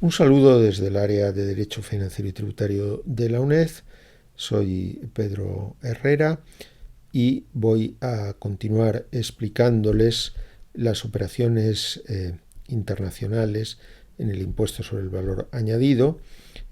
Un saludo desde el área de Derecho Financiero y Tributario de la UNED. Soy Pedro Herrera y voy a continuar explicándoles las operaciones internacionales en el impuesto sobre el valor añadido.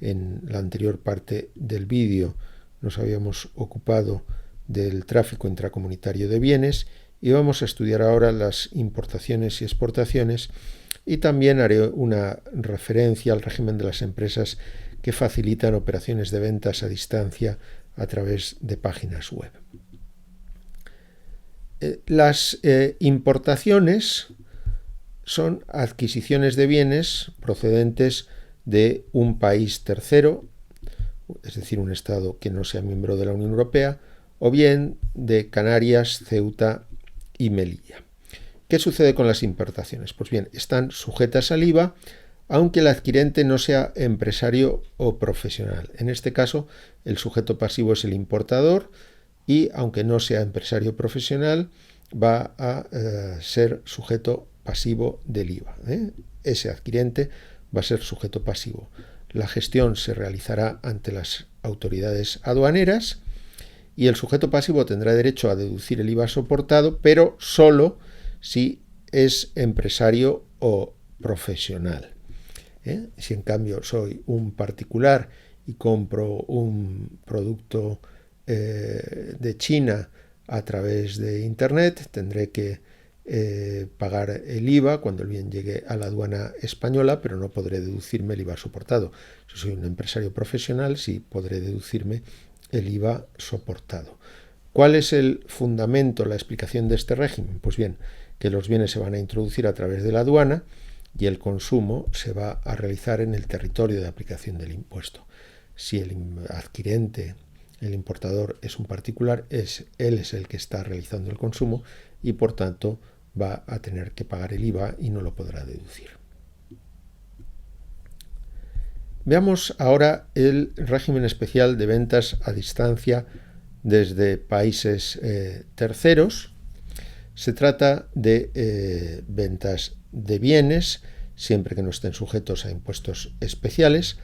En la anterior parte del vídeo nos habíamos ocupado del tráfico intracomunitario de bienes y vamos a estudiar ahora las importaciones y exportaciones, y también haré una referencia al régimen de las empresas que facilitan operaciones de ventas a distancia a través de páginas web. Las importaciones son adquisiciones de bienes procedentes de un país tercero, es decir, un Estado que no sea miembro de la Unión Europea, o bien de Canarias, Ceuta y Melilla. ¿Qué sucede con las importaciones? Pues bien, están sujetas al IVA, aunque el adquirente no sea empresario o profesional. En este caso, el sujeto pasivo es el importador y, aunque no sea empresario profesional, va a ser sujeto pasivo del IVA. Ese adquirente va a ser sujeto pasivo. La gestión se realizará ante las autoridades aduaneras y el sujeto pasivo tendrá derecho a deducir el IVA soportado, pero solo si es empresario o profesional. Si en cambio soy un particular y compro un producto de China a través de Internet, tendré que pagar el IVA cuando el bien llegue a la aduana española, pero no podré deducirme el IVA soportado. Si soy un empresario profesional, sí podré deducirme el IVA soportado. ¿Cuál es el fundamento, la explicación de este régimen? Pues bien, que los bienes se van a introducir a través de la aduana y el consumo se va a realizar en el territorio de aplicación del impuesto. Si el adquirente, el importador, es un particular, él es el que está realizando el consumo y por tanto va a tener que pagar el IVA y no lo podrá deducir. Veamos ahora el régimen especial de ventas a distancia desde países terceros. Se trata de ventas de bienes, siempre que no estén sujetos a impuestos especiales,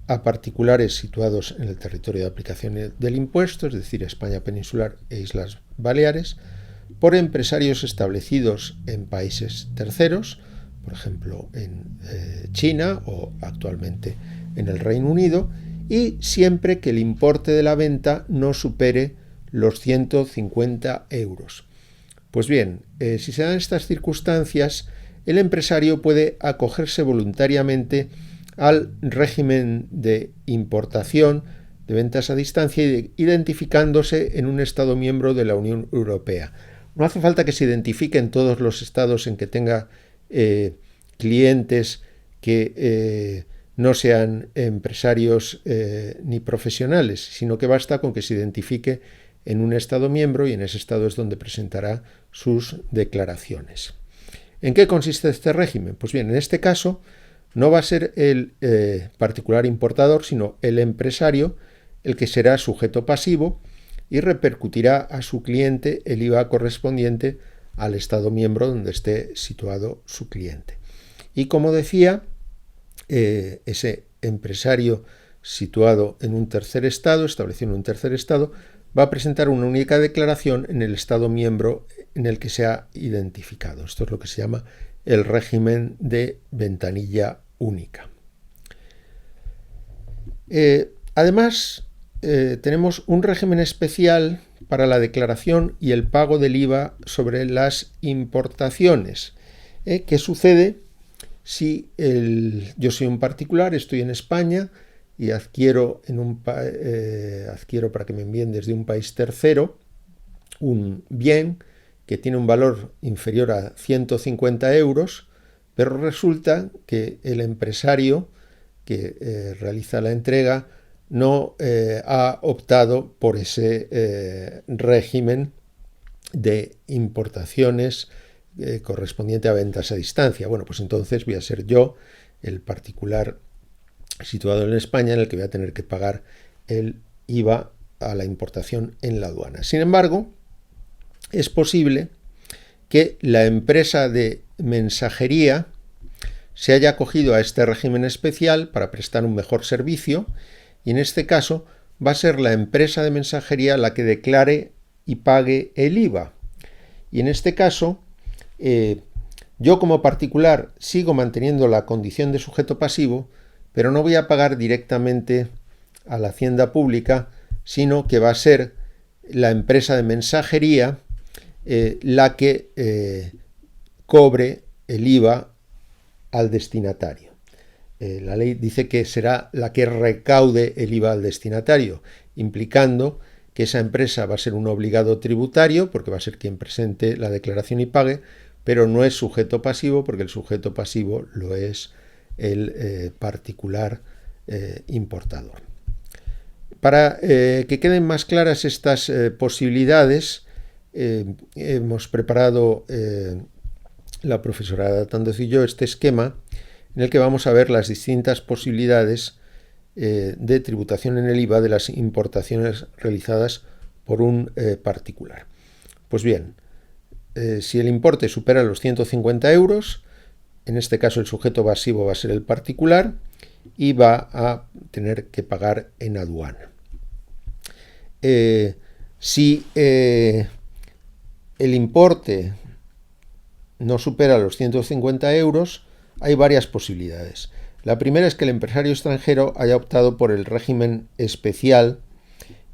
a particulares situados en el territorio de aplicación del impuesto, es decir, España peninsular e Islas Baleares, por empresarios establecidos en países terceros, por ejemplo en China o actualmente en el Reino Unido, y siempre que el importe de la venta no supere los 150 euros. Pues bien, si se dan estas circunstancias, el empresario puede acogerse voluntariamente al régimen de importación de ventas a distancia, identificándose en un Estado miembro de la Unión Europea. No hace falta que se identifique en todos los estados en que tenga clientes que no sean empresarios ni profesionales, sino que basta con que se identifique en un Estado miembro y en ese Estado es donde presentará sus declaraciones. ¿En qué consiste este régimen? Pues bien, en este caso no va a ser el particular importador, sino el empresario el que será sujeto pasivo y repercutirá a su cliente el IVA correspondiente al Estado miembro donde esté situado su cliente. Y como decía, ese empresario situado en un tercer estado, establecido en un tercer estado, va a presentar una única declaración en el Estado miembro en el que se ha identificado. Esto es lo que se llama el régimen de ventanilla única. Además, tenemos un régimen especial para la declaración y el pago del IVA sobre las importaciones. ¿Qué sucede si yo soy un particular, estoy en España y adquiero para que me envíen desde un país tercero un bien que tiene un valor inferior a 150 euros, pero resulta que el empresario que realiza la entrega no ha optado por ese régimen de importaciones correspondiente a ventas a distancia. Bueno, pues entonces voy a ser yo, el particular situado en España, en el que voy a tener que pagar el IVA a la importación en la aduana. Sin embargo, es posible que la empresa de mensajería se haya acogido a este régimen especial para prestar un mejor servicio, y en este caso va a ser la empresa de mensajería la que declare y pague el IVA. Y en este caso, yo como particular sigo manteniendo la condición de sujeto pasivo, pero no voy a pagar directamente a la hacienda pública, sino que va a ser la empresa de mensajería la que cobre el IVA al destinatario. La ley dice que será la que recaude el IVA al destinatario, implicando que esa empresa va a ser un obligado tributario, porque va a ser quien presente la declaración y pague, pero no es sujeto pasivo, porque el sujeto pasivo lo es el particular importador. Para que queden más claras estas posibilidades, hemos preparado la profesora Tándoz y yo este esquema en el que vamos a ver las distintas posibilidades de tributación en el IVA de las importaciones realizadas por un particular. Pues bien, si el importe supera los 150 euros, en este caso el sujeto pasivo va a ser el particular y va a tener que pagar en aduana. Si el importe no supera los 150 euros, hay varias posibilidades. La primera es que el empresario extranjero haya optado por el régimen especial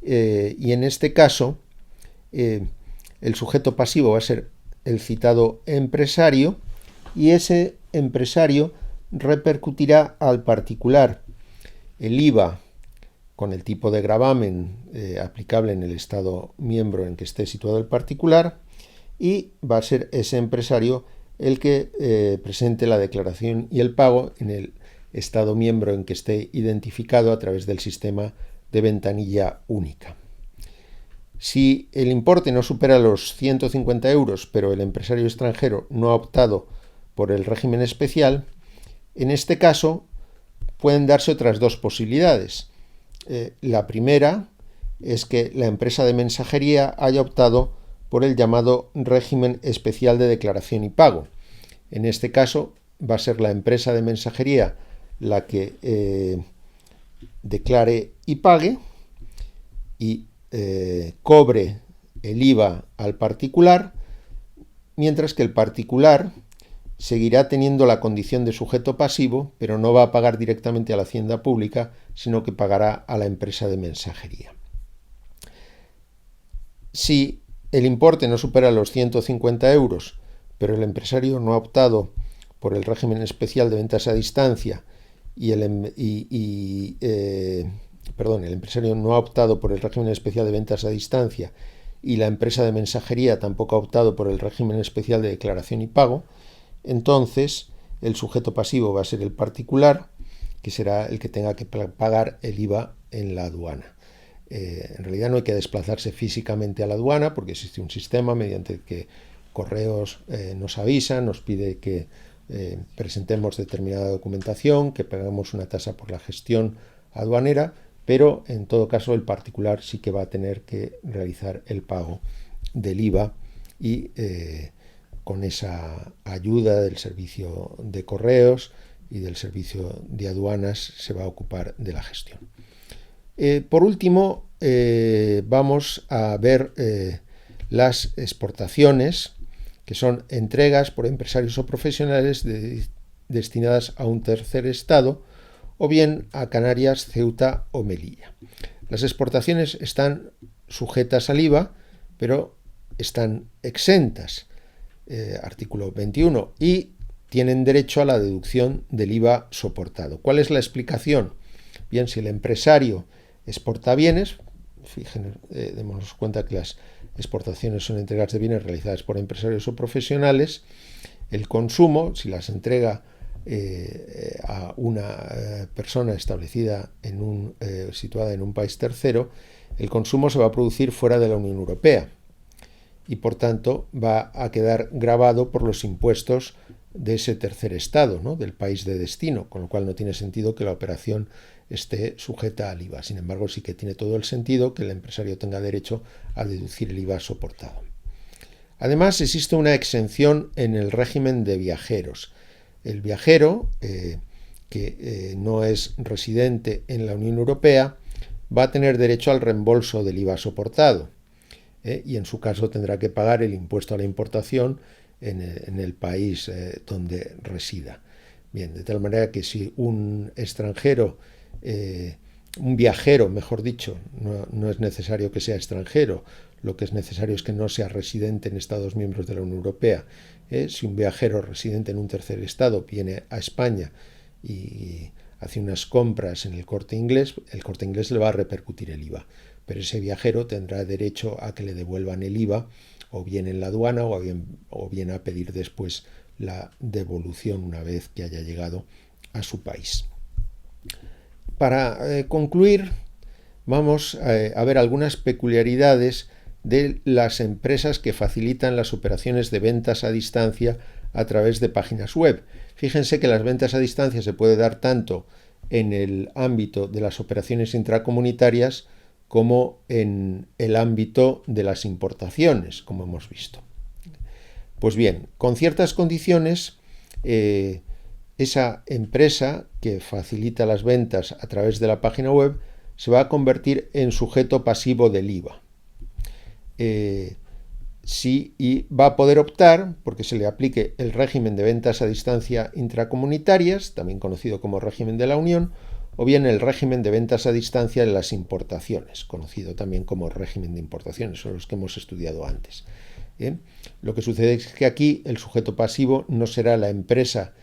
y en este caso el sujeto pasivo va a ser el citado empresario y ese empresario repercutirá al particular el IVA con el tipo de gravamen aplicable en el Estado miembro en que esté situado el particular, y va a ser ese empresario el que presente la declaración y el pago en el Estado miembro en que esté identificado a través del sistema de ventanilla única. Si el importe no supera los 150 euros, pero el empresario extranjero no ha optado por el régimen especial, en este caso pueden darse otras dos posibilidades. La primera es que la empresa de mensajería haya optado por el llamado régimen especial de declaración y pago. En este caso va a ser la empresa de mensajería la que declare y pague y cobre el IVA al particular, mientras que el particular seguirá teniendo la condición de sujeto pasivo, pero no va a pagar directamente a la hacienda pública, sino que pagará a la empresa de mensajería. Si el importe no supera los 150 euros, pero el empresario no ha optado por el régimen especial de ventas a distancia el empresario no ha optado por el régimen especial de ventas a distancia y la empresa de mensajería tampoco ha optado por el régimen especial de declaración y pago, entonces el sujeto pasivo va a ser el particular, que será el que tenga que pagar el IVA en la aduana. En realidad no hay que desplazarse físicamente a la aduana porque existe un sistema mediante el que Correos nos avisa, nos pide que presentemos determinada documentación, que paguemos una tasa por la gestión aduanera, pero en todo caso el particular sí que va a tener que realizar el pago del IVA y con esa ayuda del servicio de correos y del servicio de aduanas se va a ocupar de la gestión. Por último, vamos a ver las exportaciones, que son entregas por empresarios o profesionales destinadas a un tercer estado o bien a Canarias, Ceuta o Melilla. Las exportaciones están sujetas al IVA, pero están exentas, artículo 21, y tienen derecho a la deducción del IVA soportado. ¿Cuál es la explicación? Bien, si el empresario exporta bienes, démonos cuenta que las exportaciones son entregas de bienes realizadas por empresarios o profesionales, el consumo, si las entrega a una persona establecida situada en un país tercero, el consumo se va a producir fuera de la Unión Europea y por tanto va a quedar gravado por los impuestos de ese tercer estado, ¿no?, del país de destino, con lo cual no tiene sentido que la operación esté sujeta al IVA. Sin embargo, sí que tiene todo el sentido que el empresario tenga derecho a deducir el IVA soportado. Además, existe una exención en el régimen de viajeros. el viajero que no es residente en la Unión Europea va a tener derecho al reembolso del IVA soportado, y en su caso tendrá que pagar el impuesto a la importación en el país donde resida. Bien, de tal manera que si un extranjero, un viajero, mejor dicho, no es necesario que sea extranjero, lo que es necesario es que no sea residente en Estados miembros de la Unión Europea. Si un viajero residente en un tercer estado viene a España y hace unas compras en el Corte Inglés le va a repercutir el IVA, pero ese viajero tendrá derecho a que le devuelvan el IVA, o bien en la aduana o bien a pedir después la devolución una vez que haya llegado a su país. Para concluir, vamos a ver algunas peculiaridades de las empresas que facilitan las operaciones de ventas a distancia a través de páginas web. Fíjense que las ventas a distancia se puede dar tanto en el ámbito de las operaciones intracomunitarias como en el ámbito de las importaciones, como hemos visto. Pues bien, con ciertas condiciones, esa empresa que facilita las ventas a través de la página web se va a convertir en sujeto pasivo del IVA. Y va a poder optar porque se le aplique el régimen de ventas a distancia intracomunitarias, también conocido como régimen de la Unión, o bien el régimen de ventas a distancia de las importaciones, conocido también como régimen de importaciones, son los que hemos estudiado antes. Lo que sucede es que aquí el sujeto pasivo no será la empresa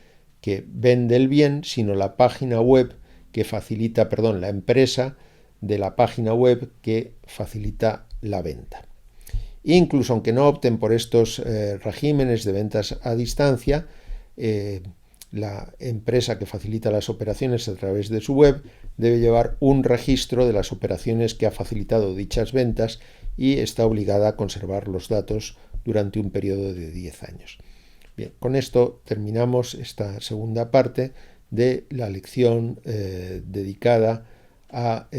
que vende el bien, sino la página web que facilita, la empresa de la página web que facilita la venta. Incluso aunque no opten por estos regímenes de ventas a distancia, la empresa que facilita las operaciones a través de su web debe llevar un registro de las operaciones que ha facilitado dichas ventas y está obligada a conservar los datos durante un periodo de 10 años. Bien, con esto terminamos esta segunda parte de la lección dedicada a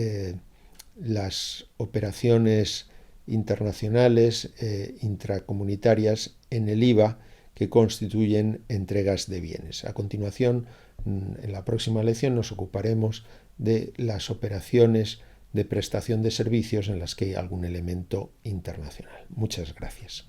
las operaciones internacionales intracomunitarias en el IVA que constituyen entregas de bienes. A continuación, en la próxima lección nos ocuparemos de las operaciones de prestación de servicios en las que hay algún elemento internacional. Muchas gracias.